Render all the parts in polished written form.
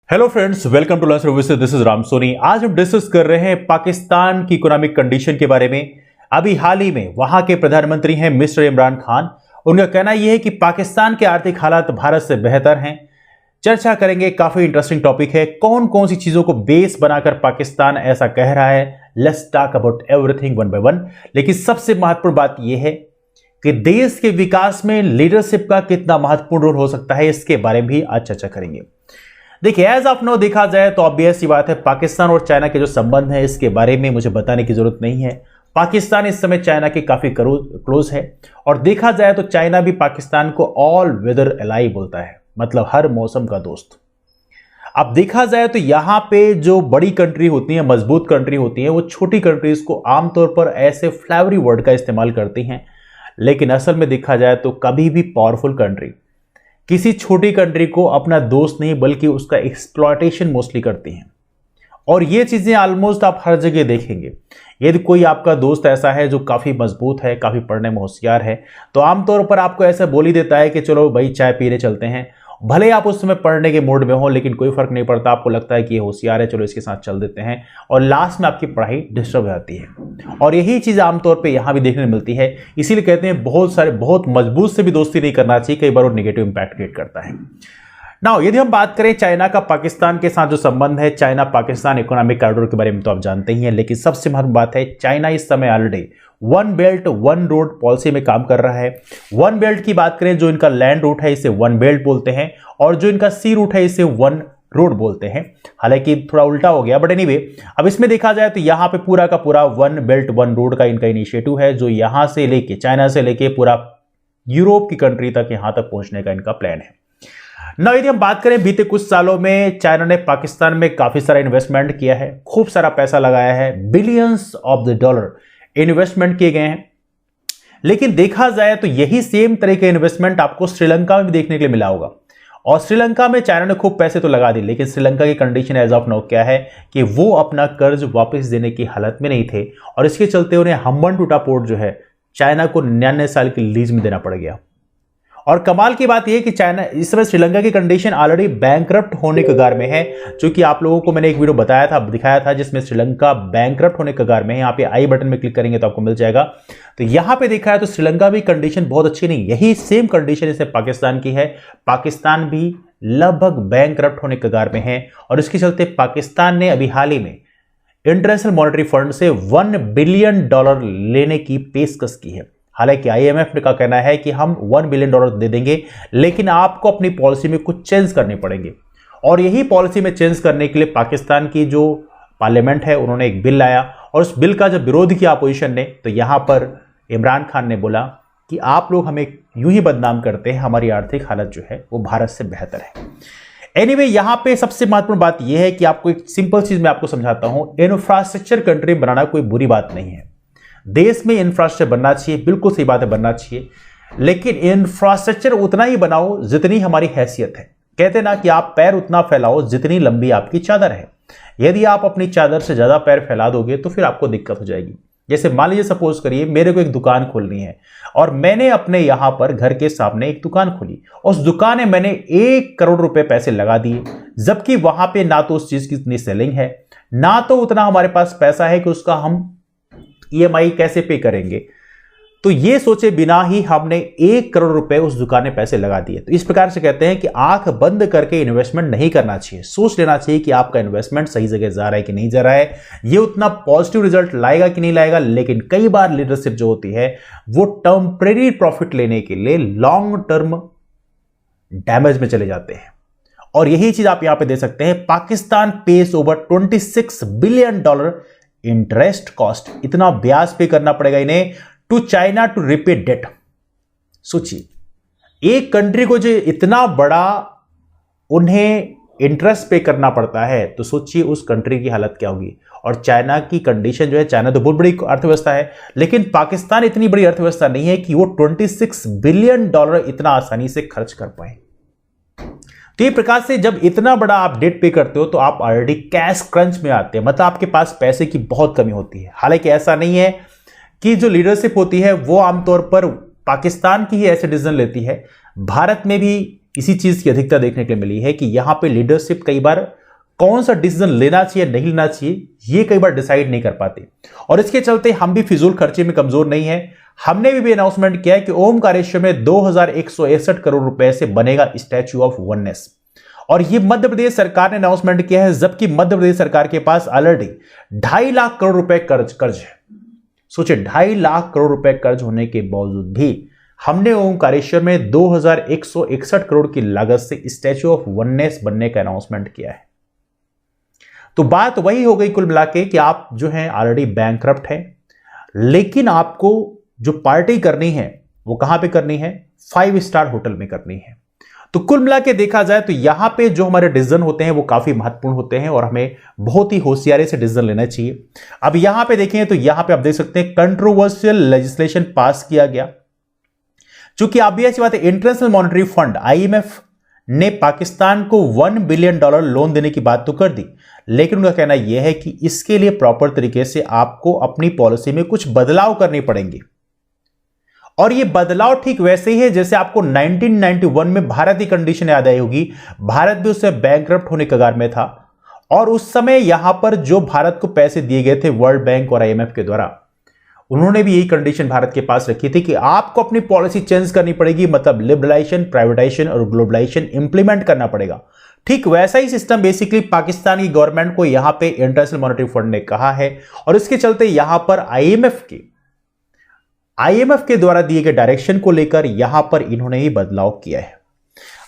Hello friends, welcome to learn services. This is Ram Soni. आज हम discuss कर रहे हैं पाकिस्तान की इकोनॉमिक कंडीशन के बारे में। अभी हाल ही में वहां के प्रधानमंत्री हैं मिस्टर इमरान खान। उनका कहना यह है कि पाकिस्तान के आर्थिक हालात भारत से बेहतर हैं। चर्चा करेंगे, काफी इंटरेस्टिंग टॉपिक है। कौन कौन सी चीजों को बेस बनाकर पाकिस्तान ऐसा कह रहा है, let's talk about everything one by one. लेकिन सबसे महत्वपूर्ण बात यह है कि देश के विकास में लीडरशिप का कितना महत्वपूर्ण रोल हो सकता है, इसके बारे में भी आज चर्चा करेंगे। देखिए, एज ऑफ नो देखा जाए तो ऑब्वियस सी बात है, पाकिस्तान और चाइना के जो संबंध है इसके बारे में मुझे बताने की जरूरत नहीं है। पाकिस्तान इस समय चाइना के काफी क्लोज है और देखा जाए तो चाइना भी पाकिस्तान को ऑल वेदर एलाई बोलता है, मतलब हर मौसम का दोस्त। अब देखा जाए तो यहां पे जो बड़ी कंट्री होती है, मजबूत कंट्री होती है, वो छोटी कंट्रीज को आमतौर पर ऐसे फ्लेवरी वर्ड का इस्तेमाल करती हैं। लेकिन असल में देखा जाए तो कभी भी पावरफुल कंट्री किसी छोटी कंट्री को अपना दोस्त नहीं बल्कि उसका एक्सप्लॉयटेशन मोस्टली करती हैं। और ये चीजें ऑलमोस्ट आप हर जगह देखेंगे। यदि कोई आपका दोस्त ऐसा है जो काफी मजबूत है, काफी पढ़ने में होशियार है, तो आमतौर पर आपको ऐसा बोल ही देता है कि चलो भाई चाय पीने चलते हैं। भले आप उस समय पढ़ने के मूड में हो, लेकिन कोई फर्क नहीं पड़ता। आपको लगता है कि ये होशियार है, चलो इसके साथ चल देते हैं, और लास्ट में आपकी पढ़ाई डिस्टर्ब हो जाती है। और यही चीज आमतौर पे यहां भी देखने मिलती है। इसीलिए कहते हैं बहुत मजबूत से भी दोस्ती नहीं करना चाहिए, कई बार वो नेगेटिव इंपैक्ट क्रिएट करता है। नाउ यदि हम बात करें चाइना का पाकिस्तान के साथ जो संबंध है, चाइना पाकिस्तान इकोनॉमिक कॉरिडोर के बारे में तो आप जानते ही हैं। लेकिन सबसे महत्वपूर्ण बात है, चाइना इस समय already one belt one road policy में काम कर रहा है। वन बेल्ट की बात करें, जो इनका लैंड रूट है इसे वन बेल्ट बोलते हैं, और जो इनका सी रूट है इसे वन रोड बोलते हैं। हालांकि थोड़ा उल्टा हो गया, बट एनीवे, अब इसमें देखा जाए तो यहां पे पूरा का पूरा वन बेल्ट वन रोड का इनका इनिशिएटिव है, जो यहां से लेके चाइना से लेके पूरा यूरोप की कंट्री तक यहां तक पहुंचने का इनका प्लान है। ना यदि हम बात करें, बीते कुछ सालों में चाइना ने पाकिस्तान में काफी सारा इन्वेस्टमेंट किया है, खूब सारा पैसा लगाया है, billions of the dollar investment किए गए हैं। लेकिन देखा जाए तो यही सेम तरह के इन्वेस्टमेंट आपको श्रीलंका में भी देखने के लिए मिला होगा। और श्रीलंका में चाइना ने खूब पैसे तो लगा दिए, लेकिन श्रीलंका की कंडीशन एज ऑफ नाउ क्या है कि वो अपना कर्ज वापस देने की हालत में नहीं थे, और इसके चलते उन्हें हम्बनटोटा पोर्ट जो है चाइना को 99 साल की लीज में देना पड़ गया। और कमाल की बात यह कि चाइना इस समय श्रीलंका की कंडीशन ऑलरेडी बैंकरप्ट होने के कगार में है, जो कि आप लोगों को मैंने एक वीडियो बताया था, दिखाया था, जिसमें श्रीलंका बैंकरप्ट होने के कगार में है। यहाँ पे आई बटन में क्लिक करेंगे तो आपको मिल जाएगा। तो यहाँ पे देखा है तो श्रीलंका भी कंडीशन बहुत अच्छी नहीं, यही सेम कंडीशन इसे पाकिस्तान की है। पाकिस्तान भी लगभग बैंकरप्ट होने के कगार में है, और इसके चलते पाकिस्तान ने अभी हाल ही में इंटरनेशनल मॉनेटरी फंड से $1 बिलियन लेने की पेशकश की है। हालांकि आईएमएफ का कहना है कि हम $1 बिलियन दे देंगे, लेकिन आपको अपनी पॉलिसी में कुछ चेंज करने पड़ेंगे। और यही पॉलिसी में चेंज करने के लिए पाकिस्तान की जो पार्लियामेंट है, उन्होंने एक बिल लाया, और उस बिल का जब विरोध किया अपोजिशन ने, तो यहां पर इमरान खान ने बोला कि आप लोग हमें यूं ही बदनाम करते हैं, हमारी आर्थिक हालत जो है वो भारत से बेहतर है। एनीवे, यहां पे सबसे महत्वपूर्ण बात यह है कि आपको एक सिंपल चीज मैं आपको समझाता हूं। इंफ्रास्ट्रक्चर कंट्री बनाना कोई बुरी बात नहीं है। देश में इंफ्रास्ट्रक्चर बनना चाहिए, बिल्कुल सही बात है, बनना चाहिए। लेकिन इंफ्रास्ट्रक्चर उतना ही बनाओ जितनी हमारी हैसियत है। कहते ना कि आप पैर उतना फैलाओ जितनी लंबी आपकी चादर है। यदि आप अपनी चादर से ज्यादा पैर फैला दोगे तो फिर आपको दिक्कत हो जाएगी। जैसे मान लीजिए, सपोज करिए मेरे को एक दुकान खोलनी है, और मैंने अपने यहां पर घर के सामने एक दुकान खोली। उस दुकान में मैंने 1 करोड़ रुपए पैसे लगा दिए, जबकि वहां पे ना तो उस चीज की इतनी सेलिंग है, ना तो उतना हमारे पास पैसा है कि उसका हम ईएमआई कैसे पे करेंगे। तो ये सोचे बिना ही हमने 1 करोड़ रुपए उस दुकान में पैसे लगा दिए। तो इस प्रकार से कहते हैं कि आंख बंद करके इन्वेस्टमेंट नहीं करना चाहिए। सोच लेना चाहिए कि आपका इन्वेस्टमेंट सही जगह जा रहा है कि नहीं जा रहा है, ये उतना पॉजिटिव रिजल्ट लाएगा कि नहीं लाएगा। लेकिन कई बार लीडरशिप जो होती है वो टेम्परेरी प्रॉफिट लेने के लिए लॉन्ग टर्म डैमेज में चले जाते हैं। और यही चीज आप यहां पे दे सकते हैं। Pakistan pays over $26 billion interest cost, इतना ब्याज पे करना पड़ेगा इन्हें to China to repay debt. सोचिए, एक कंट्री को जो इतना बड़ा उन्हें इंटरेस्ट पे करना पड़ता है, तो सोचिए उस कंट्री की हालत क्या होगी। और चाइना की कंडीशन जो है, चाइना तो बहुत बड़ी अर्थव्यवस्था है, लेकिन पाकिस्तान इतनी बड़ी अर्थव्यवस्था नहीं है कि वो $26 बिलियन इतना आसानी से खर्च कर पाए। तो ये प्रकार से जब इतना बड़ा आप डेट पे करते हो तो आप ऑलरेडी कैश क्रंच में आते हैं, मतलब आपके पास पैसे की बहुत कमी होती है। हालांकि ऐसा नहीं है कि जो लीडरशिप होती है वो आमतौर पर पाकिस्तान की ही ऐसे डिसीजन लेती है। भारत में भी इसी चीज की अधिकता देखने के लिए मिली है कि यहां पे लीडरशिप कई बार कौन सा डिसीजन लेना चाहिए नहीं लेना चाहिए ये कई बार डिसाइड नहीं कर पाते, और इसके चलते हम भी फिजूल खर्चे में कमजोर नहीं है। हमने भी अनाउंसमेंट किया है कि ओमकारेश्वर में 2161 करोड़ रुपए से बनेगा स्टैच्यू ऑफ वननेस, और ये मध्य प्रदेश सरकार ने अनाउंसमेंट किया है, जबकि मध्य प्रदेश सरकार के पास ऑलरेडी 2.5 लाख करोड़ रुपए कर्ज है। सोचिए 2.5 लाख करोड़ रुपए कर्ज होने के बावजूद भी हमने ओमकारेश्वर में 2161 करोड़ की लागत से स्टैच्यू ऑफ वननेस बनने का अनाउंसमेंट किया है। तो बात वही हो गई कुल मिला के कि आप जो है ऑलरेडी बैंकक्रप्ट है, लेकिन आपको जो पार्टी करनी है वो कहां पे करनी है, 5 स्टार होटल में करनी है। तो कुल मिला के देखा जाए तो यहां पे जो हमारे डिसीजन होते हैं वो काफी महत्वपूर्ण होते हैं और हमें बहुत ही होशियारी से डिसीजन लेना चाहिए। अब यहां पे देखें तो यहां पे आप देख सकते हैं कंट्रोवर्शियल लेजिस्लेशन पास किया गया। चूंकि आप भी ऐसी बात है, इंटरनेशनल मॉनेटरी फंड IMF ने पाकिस्तान को $1 बिलियन लोन देने की बात तो कर दी, लेकिन उनका कहना यह है कि इसके लिए प्रॉपर तरीके से आपको अपनी पॉलिसी में कुछ बदलाव करने पड़ेंगे, और ये बदलाव ठीक वैसे ही है जैसे आपको 1991 में भारत की कंडीशन याद आई होगी। भारत भी उससे बैंकक्रप्ट होने कगार में था, और उस समय यहां पर जो भारत को पैसे दिए गए थे वर्ल्ड बैंक और IMF के द्वारा, उन्होंने भी यही कंडीशन भारत के पास रखी थी कि आपको अपनी पॉलिसी चेंज करनी पड़ेगी, मतलब लिबरलाइजेशन, प्राइवेटाइजेशन और ग्लोबलाइजेशन इंप्लीमेंट करना पड़ेगा। ठीक वैसा ही सिस्टम बेसिकली पाकिस्तान की गवर्नमेंट को यहां पे इंटरनेशनल मॉनेटरी फंड ने कहा है, और इसके चलते यहां पर IMF के द्वारा दिए गए डायरेक्शन को लेकर यहां पर इन्होंने ही बदलाव किया है।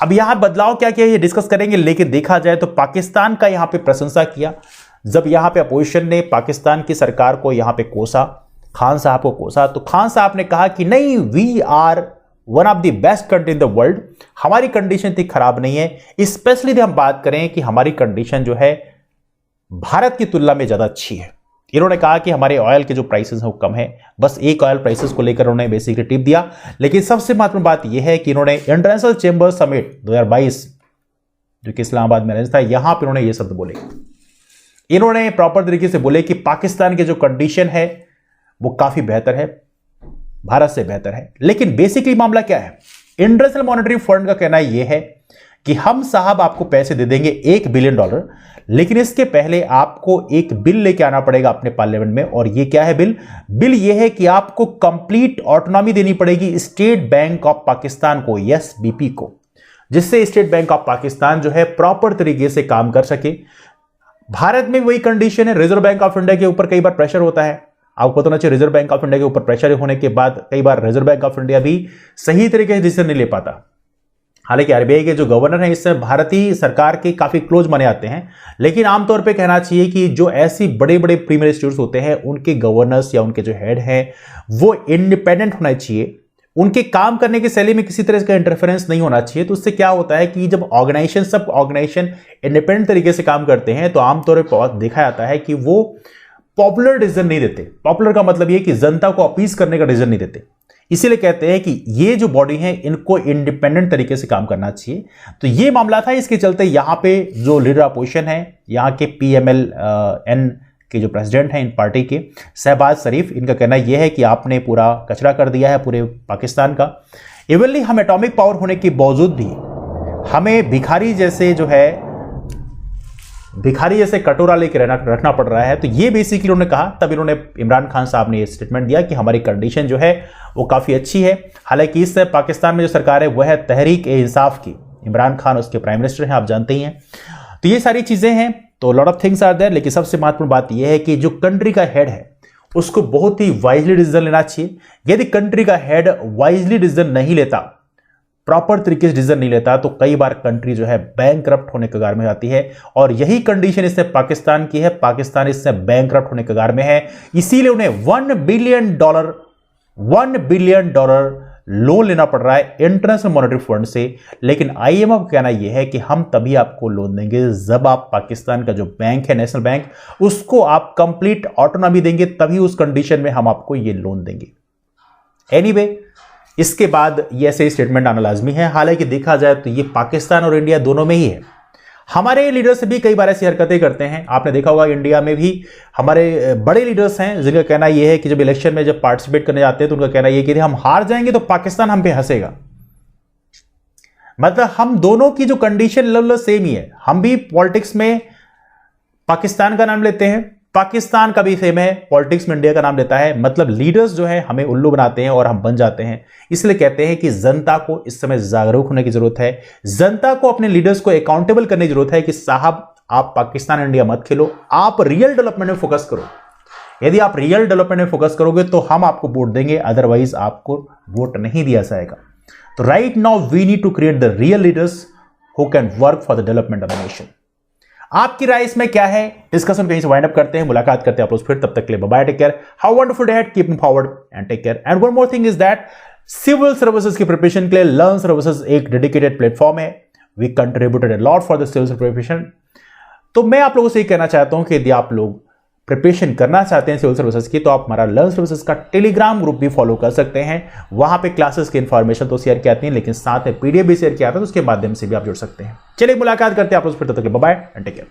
अब यहां बदलाव क्या किया ये डिस्कस करेंगे, लेकिन देखा जाए तो पाकिस्तान का यहां पे प्रशंसा किया जब यहां पे अपोजिशन ने पाकिस्तान की सरकार को यहां पे कोसा, खान साहब को कोसा, तो खान साहब ने कहा कि नहीं, we are one of the best country in the world, हमारी कंडीशन इतनी खराब नहीं है। स्पेशली हम बात करें कि हमारी कंडीशन जो है भारत की तुलना में ज्यादा अच्छी है। इन्होंने कहा कि हमारे ऑयल के जो प्राइसेस हैं वो कम है, बस एक ऑयल प्राइसेस को लेकर उन्होंने बेसिकली टिप दिया। लेकिन सबसे महत्वपूर्ण बात यह है कि इन्होंने इंटरनेशनल चेंबर समिट 2022 जो कि इस्लामाबाद में था, यहां पर उन्होंने ये शब्द बोले, इन्होंने प्रॉपर तरीके से बोले कि पाकिस्तान की जो कंडीशन है वो काफी बेहतर है, भारत से बेहतर है। लेकिन बेसिकली मामला क्या है, इंटरनेशनल मॉनेटरी फंड का कहना यह है कि हम साहब आपको पैसे दे देंगे $1 बिलियन, लेकिन इसके पहले आपको एक बिल लेके आना पड़ेगा अपने पार्लियामेंट में। और ये क्या है बिल यह है कि आपको कंप्लीट ऑटोनॉमी देनी पड़ेगी स्टेट बैंक ऑफ पाकिस्तान को, SBP को, जिससे स्टेट बैंक ऑफ पाकिस्तान जो है प्रॉपर तरीके से काम कर सके। भारत में वही कंडीशन है, रिजर्व बैंक ऑफ इंडिया के ऊपर कई बार प्रेशर होता है, आपको पता होना चाहिए। रिजर्व बैंक ऑफ इंडिया के ऊपर प्रेशर होने के बाद कई बार रिजर्व बैंक ऑफ इंडिया भी सही तरीके से डिसीजन नहीं ले पाता। हालांकि RBI के जो गवर्नर हैं इससे भारतीय सरकार के काफी क्लोज माने आते हैं, लेकिन आमतौर पे कहना चाहिए कि जो ऐसी बड़े बड़े प्रीमियर इंस्टीट्यूट्स होते हैं उनके गवर्नर्स या उनके जो हेड हैं वो इंडिपेंडेंट होना चाहिए, उनके काम करने की शैली में किसी तरह का इंटरफेरेंस नहीं होना चाहिए। तो उससे क्या होता है कि जब सब ऑर्गेनाइजेशन इंडिपेंडेंट तरीके से काम करते हैं तो आमतौर पर देखा जाता है कि वो पॉपुलर डिसीजन नहीं देते। पॉपुलर का मतलब ये कि जनता को अपीज करने का डिसीजन नहीं देते, इसीलिए कहते हैं कि ये जो बॉडी है इनको इंडिपेंडेंट तरीके से काम करना चाहिए। तो ये मामला था, इसके चलते यहां पे जो लीडर अपोजिशन है, यहां के PMLN के जो प्रेसिडेंट हैं इन पार्टी के शहबाज शरीफ, इनका कहना यह है कि आपने पूरा कचरा कर दिया है पूरे पाकिस्तान का। इवनली हम एटॉमिक पावर होने के बावजूद भी हमें भिखारी जैसे कटोरा लेकर रखना पड़ रहा है। तो ये बेसिकली उन्होंने कहा, तब इन्होंने इमरान खान साहब ने ये स्टेटमेंट दिया कि हमारी कंडीशन जो है वो काफ़ी अच्छी है। हालांकि इस पाकिस्तान में जो सरकार है वह है तहरीक-ए-इंसाफ की, इमरान खान उसके प्राइम मिनिस्टर हैं, आप जानते ही हैं। तो ये सारी चीज़ें हैं, तो lot of things are there. लेकिन सबसे महत्वपूर्ण बात यह है कि जो कंट्री का हेड है उसको बहुत ही वाइजली डिसीजन लेना चाहिए। यदि कंट्री का हेड वाइजली डिसीजन नहीं लेता, प्रॉपर तरीके से डिसीजन नहीं लेता, तो कई बार कंट्री जो है बैंकक्रप्ट होने कगार में जाती है, और यही कंडीशन इससे पाकिस्तान की है। पाकिस्तान इससे बैंकक्रप्ट होने कगार में है, इसीलिए उन्हें $1 बिलियन लोन लेना पड़ रहा है इंटरनेशनल मॉनेटरी फंड से। लेकिन IMF का कहना यह है कि हम तभी आपको लोन देंगे जब आप पाकिस्तान का जो बैंक है, नेशनल बैंक, उसको आप कंप्लीट ऑटोनॉमी देंगे, तभी उस कंडीशन में हम आपको ये लोन देंगे। एनीवे, इसके बाद ये ऐसे स्टेटमेंट आना लाजमी है। हालांकि देखा जाए तो ये पाकिस्तान और इंडिया दोनों में ही है। हमारे लीडर्स भी कई बार ऐसी हरकतें करते हैं, आपने देखा होगा इंडिया में भी हमारे बड़े लीडर्स हैं जिनका कहना यह है कि जब इलेक्शन में जब पार्टिसिपेट करने जाते हैं तो उनका कहना यह कि हम हार जाएंगे तो पाकिस्तान हम पे हंसेगा। मतलब हम दोनों की जो कंडीशन लगभग सेम ही है। हम भी पॉलिटिक्स में पाकिस्तान का नाम लेते हैं, पाकिस्तान का भी सेम है पॉलिटिक्स में इंडिया का नाम लेता है। मतलब लीडर्स जो है हमें उल्लू बनाते हैं और हम बन जाते हैं। इसलिए कहते हैं कि जनता को इस समय जागरूक होने की जरूरत है, जनता को अपने लीडर्स को अकाउंटेबल करने की जरूरत है कि साहब आप पाकिस्तान इंडिया मत खेलो, आप रियल डेवलपमेंट में फोकस करो। यदि आप रियल डेवलपमेंट में फोकस करोगे तो हम आपको वोट देंगे, अदरवाइज आपको वोट नहीं दिया जाएगा। तो right now we need to create the real leaders who can work for the development of the nation. आपकी राय इसमें क्या है? डिस्कशन कहीं से वाइंड अप करते हैं, मुलाकात करते हैं आप लोग फिर। तब तक के लिए bye, take care, how wonderful day had, keep moving forward and take care. And one more thing is that civil services की प्रिपरेशन के लिए लर्न सर्विसेज एक डेडिकेटेड प्लेटफॉर्म है। We contributed a lot for the civil preparation. तो मैं आप लोगों से ये कहना चाहता हूं कि यदि आप लोग प्रिपरेशन करना चाहते हैं सिविल सर्विसेज की, तो आप हमारा लर्न सर्विसेज का टेलीग्राम ग्रुप भी फॉलो कर सकते हैं। वहां पे क्लासेस की इंफॉर्मेशन तो शेयर की आती है, लेकिन साथ में पीडीएफ भी शेयर किया आता है, तो उसके माध्यम से भी आप जुड़ सकते हैं। चलिए मुलाकात करते हैं आप लोग फिर, तब तक बाय एंड टेक केयर।